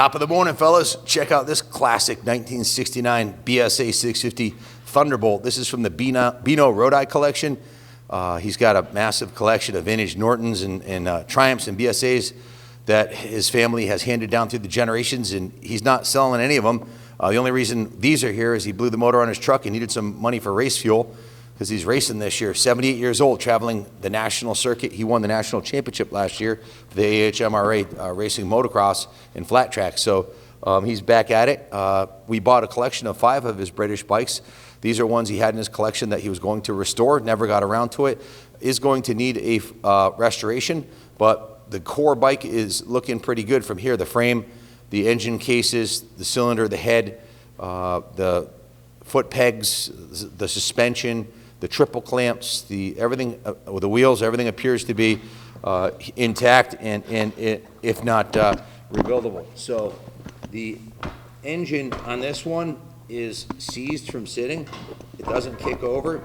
Top of the morning, fellas. Check out this classic 1969 BSA 650 Thunderbolt. This is from the Beano Rodi collection. He's got a massive collection of vintage Nortons and Triumphs and BSAs that his family has handed down through the generations, and he's not selling any of them. The only reason these are here is he blew the motor on his truck and needed some money for race fuel because he's racing this year. 78 years old, traveling the national circuit. He won the national championship last year for the AHMRA racing motocross and flat track. So he's back at it. We bought a collection of 5 of his British bikes. These are ones he had in his collection that he was going to restore, never got around to it. Is going to need a restoration, but the core bike is looking pretty good from here. The frame, the engine cases, the cylinder, the head, the foot pegs, the suspension, the triple clamps, everything, the wheels, everything appears to be intact and if not rebuildable. So the engine on this one is seized from sitting. It doesn't kick over.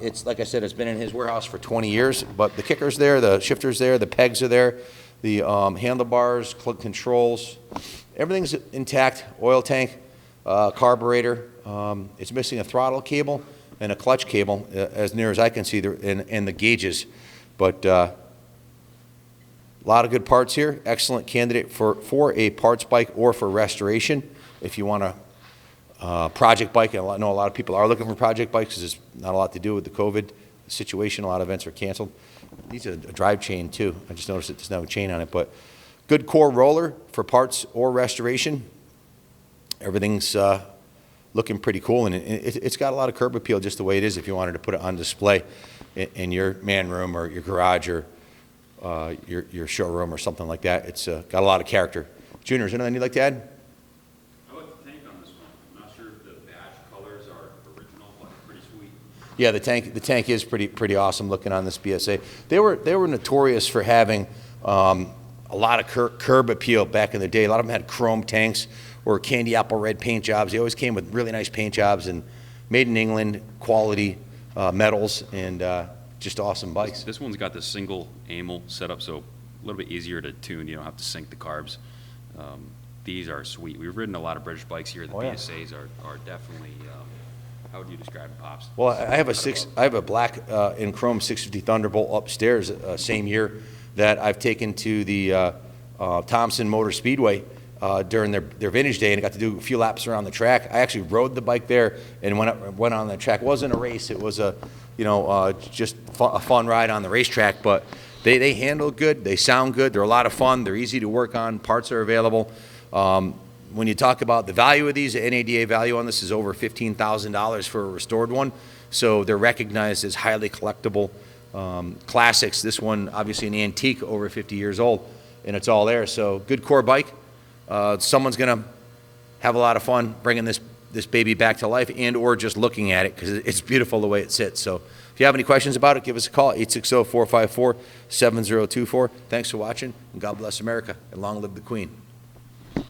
It's, like I said, it's been in his warehouse for 20 years, but the kicker's there, the shifter's there, the pegs are there, the handlebars, controls, everything's intact. Oil tank, carburetor. It's missing a throttle cable and a clutch cable, as near as I can see, and the gauges. But a lot of good parts here. Excellent candidate for a parts bike or for restoration. If you want a project bike, and I know a lot of people are looking for project bikes because there's not a lot to do with the COVID situation. A lot of events are canceled. Needs a drive chain too. I just noticed that there's no chain on it, but good core roller for parts or restoration. Everything's looking pretty cool, and it's got a lot of curb appeal just the way it is if you wanted to put it on display in your man room or your garage or your showroom or something like that. It's got a lot of character. Junior, is there anything you'd like to add? I like the tank on this one. I'm not sure if the badge colors are original, but pretty sweet. Yeah, the tank is pretty awesome looking on this BSA. They were notorious for having a lot of curb appeal back in the day. A lot of them had chrome tanks or candy apple red paint jobs. They always came with really nice paint jobs and made in England, quality metals, and just awesome bikes. This one's got the single amel setup, so a little bit easier to tune. You don't have to sync the carbs. These are sweet. We've ridden a lot of British bikes here. The BSAs are definitely, how would you describe it, Pops? Well, I have a black in chrome 650 Thunderbolt upstairs, same year, that I've taken to the Thompson Motor Speedway during their vintage day, and I got to do a few laps around the track. I actually rode the bike there and went on the track. It wasn't a race. It was just a fun ride on the racetrack, but they handle good. They sound good. They're a lot of fun. They're easy to work on. Parts are available. When you talk about the value of these, the NADA value on this is over $15,000 for a restored one. So they're recognized as highly collectible classics. This one, obviously an antique, over 50 years old, and it's all there. So good core bike. Someone's going to have a lot of fun bringing this baby back to life and or just looking at it because it's beautiful the way it sits. So if you have any questions about it, give us a call, 860-454-7024. Thanks for watching, and God bless America, and long live the Queen.